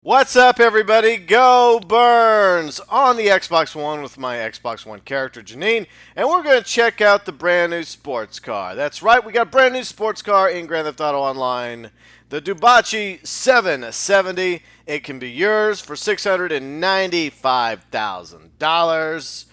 What's up, everybody? GeauxBurns on the Xbox One with my Xbox One character, Janine, and we're going to check out the brand new sports car. That's right, we got a brand new sports car in Grand Theft Auto Online, the Dewbauchee 770. It can be yours for $695,000.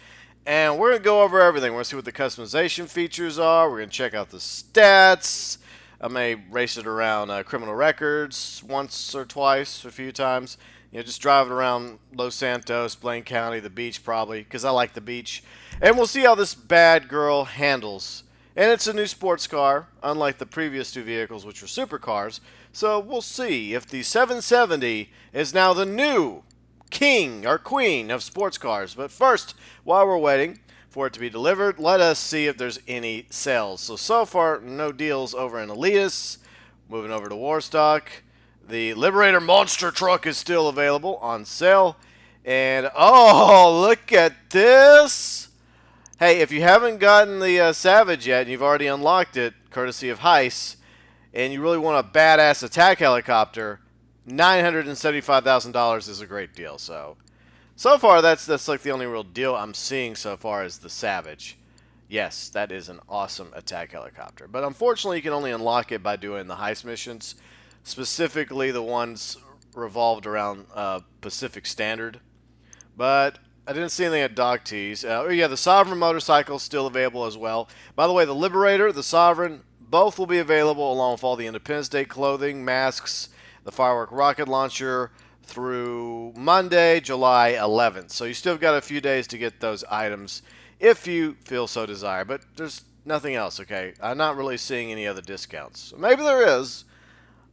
And we're going to go over everything. We're going to see what the customization features are. We're going to check out the stats. I may race it around criminal records once or twice, a few times. Just drive it around Los Santos, Blaine County, the beach probably, because I like the beach. And we'll see how this bad girl handles. And it's a new sports car, unlike the previous two vehicles, which were supercars. So we'll see if the 770 is now the new king or queen of sports cars. But first, while we're waiting for it to be delivered, let us see if there's any sales. So far, no deals over in Elias. Moving over to Warstock. The Liberator Monster Truck is still available on sale. And, oh, look at this. Hey, if you haven't gotten the Savage yet and you've already unlocked it, courtesy of Heist, and you really want a badass attack helicopter, $975,000 is a great deal. So far, that's like the only real deal I'm seeing so far is the Savage. Yes, that is an awesome attack helicopter. But unfortunately, you can only unlock it by doing the heist missions, specifically the ones revolved around Pacific Standard. But I didn't see anything at Dog Tees. Yeah, the Sovereign motorcycle is still available as well. By the way, the Liberator, the Sovereign, both will be available along with all the Independence Day clothing, masks, the Firework Rocket Launcher, through Monday, July 11th. So you still got a few days to get those items if you feel so desire. But there's nothing else, okay? I'm not really seeing any other discounts. Maybe there is,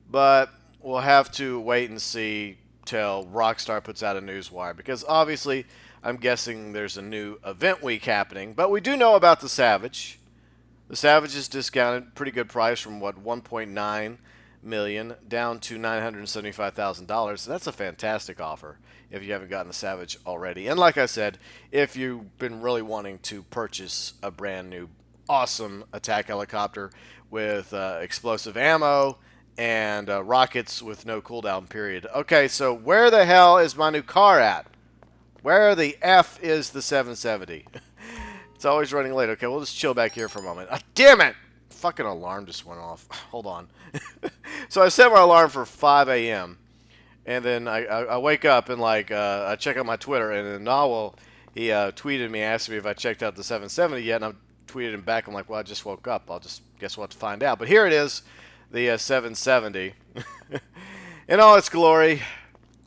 but we'll have to wait and see till Rockstar puts out a newswire. Because obviously, I'm guessing there's a new event week happening. But we do know about the Savage. The Savage is discounted, pretty good price from what, 1.9 million down to $975,000. That's a fantastic offer if you haven't gotten the Savage already. And like I said, if you've been really wanting to purchase a brand new awesome attack helicopter with explosive ammo and rockets with no cooldown period. Okay, so where the hell is my new car at? Where the F is the 770? It's always running late. Okay, we'll just chill back here for a moment. Ah, damn it! Fucking alarm just went off. Hold on. So I set my alarm for 5 a.m. And then I wake up and I check out my Twitter, and then Nawal, he tweeted me, asked me if I checked out the 770 yet, and I tweeted him back. I'm like, well, I just woke up. I'll just guess what to find out. But here it is, the 770. In all its glory,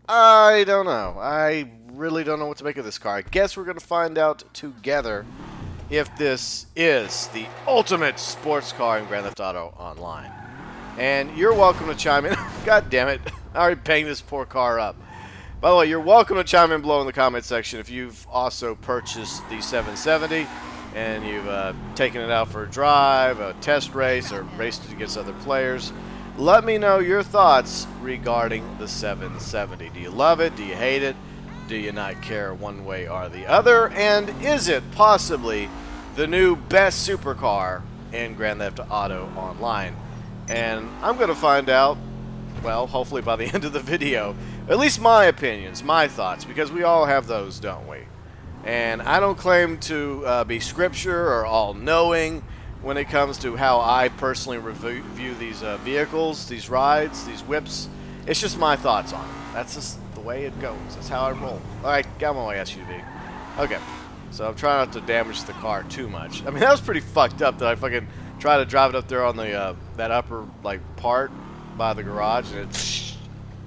I don't know. I really don't know what to make of this car. I guess we're going to find out together if this is the ultimate sports car in Grand Theft Auto Online. And you're welcome to chime in. God damn it. I already banged this poor car up. By the way, you're welcome to chime in below in the comment section if you've also purchased the 770 and you've taken it out for a drive, a test race, or raced it against other players. Let me know your thoughts regarding the 770. Do you love it? Do you hate it? Do you not care one way or the other? And is it possibly the new best supercar in Grand Theft Auto Online? And I'm going to find out, well, hopefully by the end of the video, at least my opinions, my thoughts, because we all have those, don't we? And I don't claim to be scripture or all-knowing when it comes to how I personally review these vehicles, these rides, these whips. It's just my thoughts on it. That's just the way it goes. That's how I roll. Alright, got my SUV. Okay, so I'm trying not to damage the car too much. I mean, that was pretty fucked up that I fucking tried to drive it up there on the that upper part by the garage, and it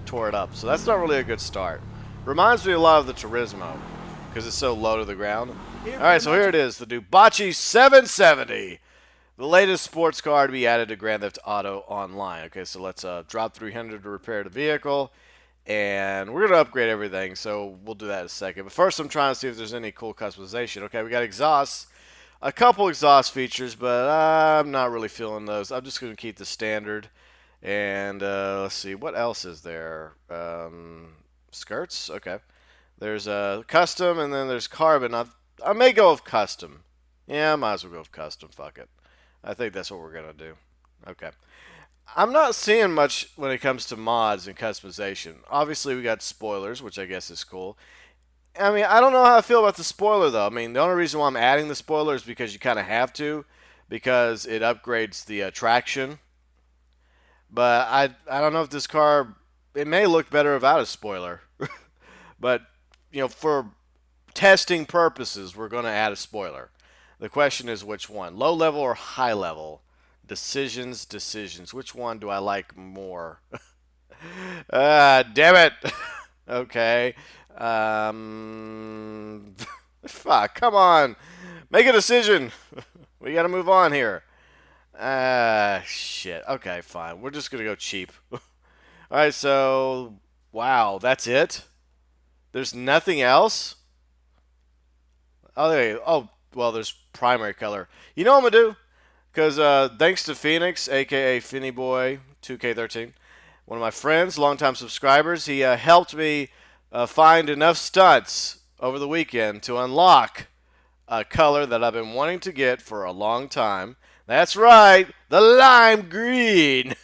tore it up. So that's not really a good start. Reminds me a lot of the Turismo because it's so low to the ground. Alright, so here it is, the Dewbauchee 770. The latest sports car to be added to Grand Theft Auto Online. Okay, so let's drop 300 to repair the vehicle. And we're going to upgrade everything, so we'll do that in a second. But first, I'm trying to see if there's any cool customization. Okay, we got exhausts. A couple exhaust features, but I'm not really feeling those. I'm just going to keep the standard. And let's see, what else is there? Skirts? Okay. There's custom, and then there's carbon. I may go with custom. Yeah, I might as well go with custom. Fuck it. I think that's what we're going to do. Okay. I'm not seeing much when it comes to mods and customization. Obviously, we got spoilers, which I guess is cool. I mean, I don't know how I feel about the spoiler, though. I mean, the only reason why I'm adding the spoiler is because you kind of have to, because it upgrades the traction. But I don't know if this car, it may look better without a spoiler. But, for testing purposes, we're going to add a spoiler. The question is which one? Low level or high level? Decisions. Which one do I like more? Damn it. Okay. Fuck, come on. Make a decision. We got to move on here. Shit. Okay, fine. We're just going to go cheap. All right, so wow, that's it? There's nothing else? Oh, oh, well, there's primary color. You know what I'm going to do? Because thanks to Phoenix, a.k.a. Finny Boy 2K13, one of my friends, longtime subscribers, he helped me find enough stunts over the weekend to unlock a color that I've been wanting to get for a long time. That's right, the lime green.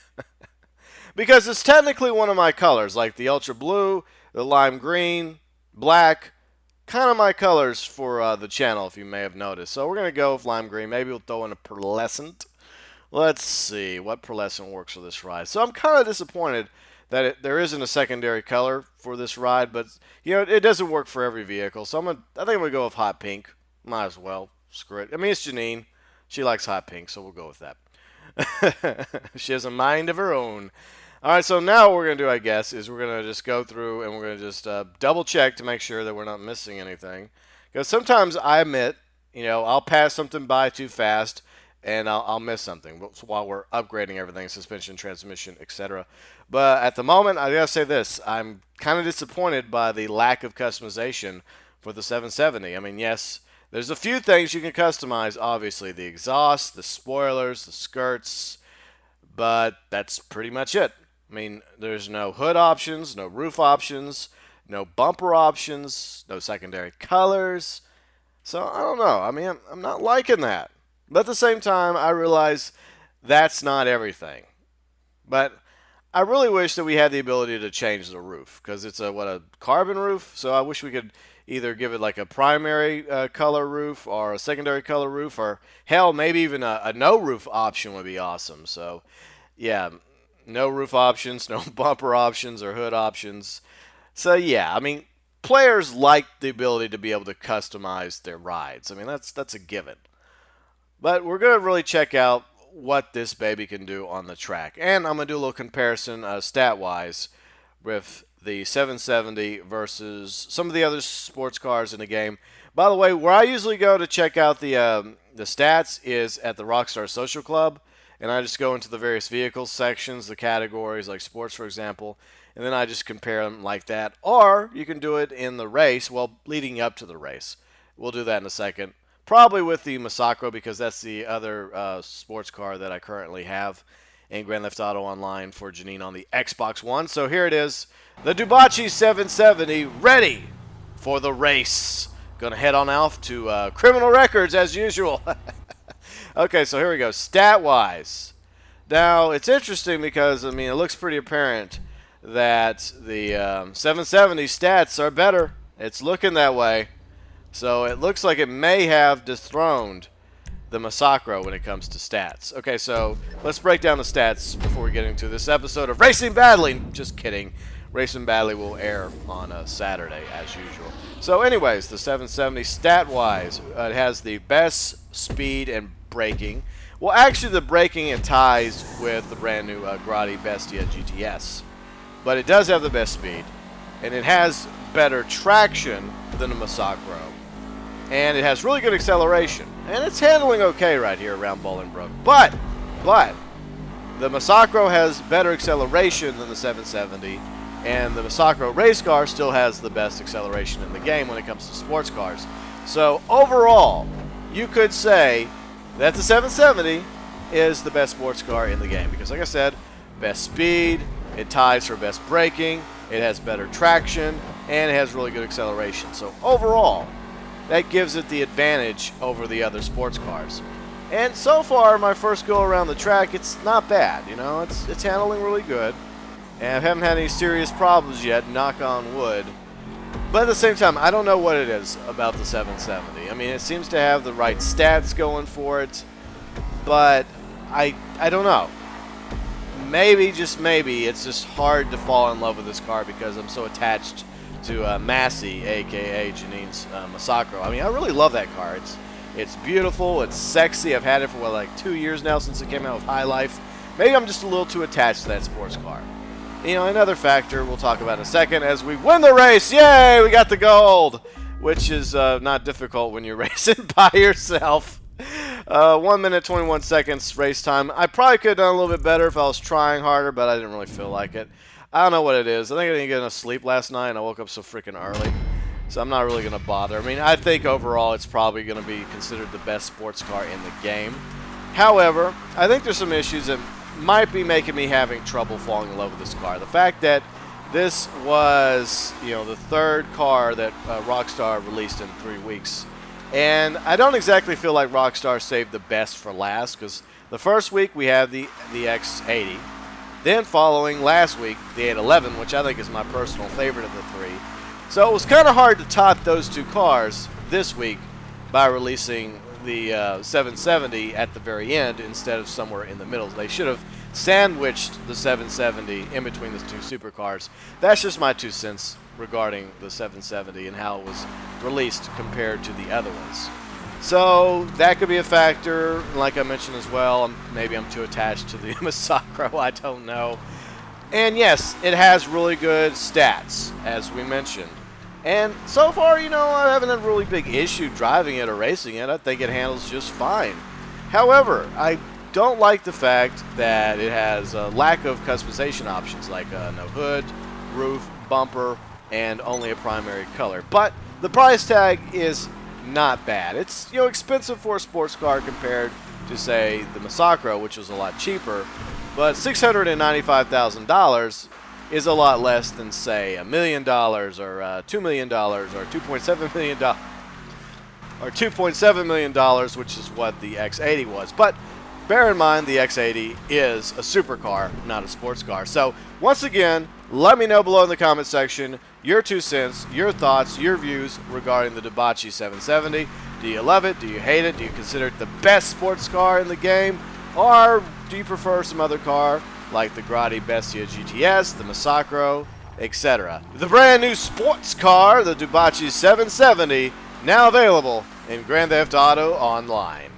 Because it's technically one of my colors, like the ultra blue, the lime green, black, kind of my colors for the channel, if you may have noticed. So we're going to go with lime green. Maybe we'll throw in a pearlescent. Let's see what pearlescent works for this ride. So I'm kind of disappointed that there isn't a secondary color for this ride, but it doesn't work for every vehicle. So I think I'm going to go with hot pink. Might as well. Screw it. I mean, it's Janine. She likes hot pink, so we'll go with that. She has a mind of her own. All right, so now what we're going to do, I guess, is we're going to just go through and we're going to just double check to make sure that we're not missing anything. Because sometimes I admit, I'll pass something by too fast and I'll miss something while we're upgrading everything, suspension, transmission, etc. But at the moment, I got to say this. I'm kind of disappointed by the lack of customization for the 770. I mean, yes, there's a few things you can customize, obviously. The exhaust, the spoilers, the skirts, but that's pretty much it. I mean, there's no hood options, no roof options, no bumper options, no secondary colors. So, I don't know. I mean, I'm not liking that. But at the same time, I realize that's not everything. But I really wish that we had the ability to change the roof, because it's a carbon roof. So I wish we could either give it like a primary color roof or a secondary color roof, or hell, maybe even a no roof option would be awesome. So, yeah. No roof options, no bumper options or hood options. So yeah, I mean, players like the ability to be able to customize their rides. I mean, that's a given. But we're going to really check out what this baby can do on the track. And I'm going to do a little comparison stat-wise with the 770 versus some of the other sports cars in the game. By the way, where I usually go to check out the stats is at the Rockstar Social Club. And I just go into the various vehicles sections, the categories, like sports, for example, and then I just compare them like that. Or you can do it in the race, well, leading up to the race. We'll do that in a second. Probably with the Masacro, because that's the other sports car that I currently have in Grand Theft Auto Online for Janine on the Xbox One. So here it is, the Dewbauchee 770, ready for the race. Gonna head on off to criminal records as usual. Okay, so here we go. Stat-wise. Now, it's interesting because, I mean, it looks pretty apparent that the 770 stats are better. It's looking that way. So it looks like it may have dethroned the Masacro when it comes to stats. Okay, so let's break down the stats before we get into this episode of Racing Badly. Just kidding. Racing Badly will air on a Saturday, as usual. So anyways, the 770 stat-wise, it has the best speed and braking. Well, actually, the braking, it ties with the brand new Grotti Bestia GTS. But it does have the best speed, and it has better traction than the Masacro. And it has really good acceleration. And it's handling okay right here around Bolingbrook. But, the Masacro has better acceleration than the 770. And the Masacro race car still has the best acceleration in the game when it comes to sports cars. So, overall, you could say that the 770 is the best sports car in the game. Because, like I said, best speed, it ties for best braking, it has better traction, and it has really good acceleration. So, overall, that gives it the advantage over the other sports cars. And so far, my first go around the track, it's not bad. You know, it's handling really good. And I haven't had any serious problems yet, knock on wood. But at the same time, I don't know what it is about the 770. I mean, it seems to have the right stats going for it, but I don't know. Maybe, just maybe, it's just hard to fall in love with this car because I'm so attached to Massey, a.k.a. Janine's Masacro. I mean, I really love that car. It's beautiful. It's sexy. I've had it for, what, like 2 years now since it came out with High Life. Maybe I'm just a little too attached to that sports car. You know, another factor we'll talk about in a second as we win the race. Yay, we got the gold, which is not difficult when you're racing by yourself. 1 minute, 21 seconds race time. I probably could have done a little bit better if I was trying harder, but I didn't really feel like it. I don't know what it is. I think I didn't get enough sleep last night, and I woke up so freaking early. So I'm not really going to bother. I mean, I think overall it's probably going to be considered the best sports car in the game. However, I think there's some issues that might be making me having trouble falling in love with this car. The fact that this was, you know, the third car that Rockstar released in 3 weeks. And I don't exactly feel like Rockstar saved the best for last, because the first week we have the X80. Then following last week, the 811, which I think is my personal favorite of the three. So it was kind of hard to top those two cars this week by releasing the 770 at the very end instead of somewhere in the middle. They should have sandwiched the 770 in between the two supercars. That's just my 2 cents regarding the 770 and how it was released compared to the other ones. So that could be a factor. Like I mentioned as well, maybe I'm too attached to the Masacro, I don't know. And yes, it has really good stats, as we mentioned. And so far, you know, I haven't had a really big issue driving it or racing it. I think it handles just fine. However, I don't like the fact that it has a lack of customization options like no hood, roof, bumper, and only a primary color. But the price tag is not bad. It's, you know, expensive for a sports car compared to, say, the Masacro, which was a lot cheaper. But $695,000 is a lot less than, say, $1 million or $2 million or $2.7 million or $2.7 million, which is what the X80 was. But bear in mind, the X80 is a supercar, not a sports car. So once again, let me know below in the comment section your 2 cents, your thoughts, your views regarding the Dewbauchee 770. Do you love it? Do you hate it? Do you consider it the best sports car in the game? Or do you prefer some other car like the Grotti Bestia GTS, the Masacro, etc.? The brand new sports car, the Dewbauchee 770, now available in Grand Theft Auto Online.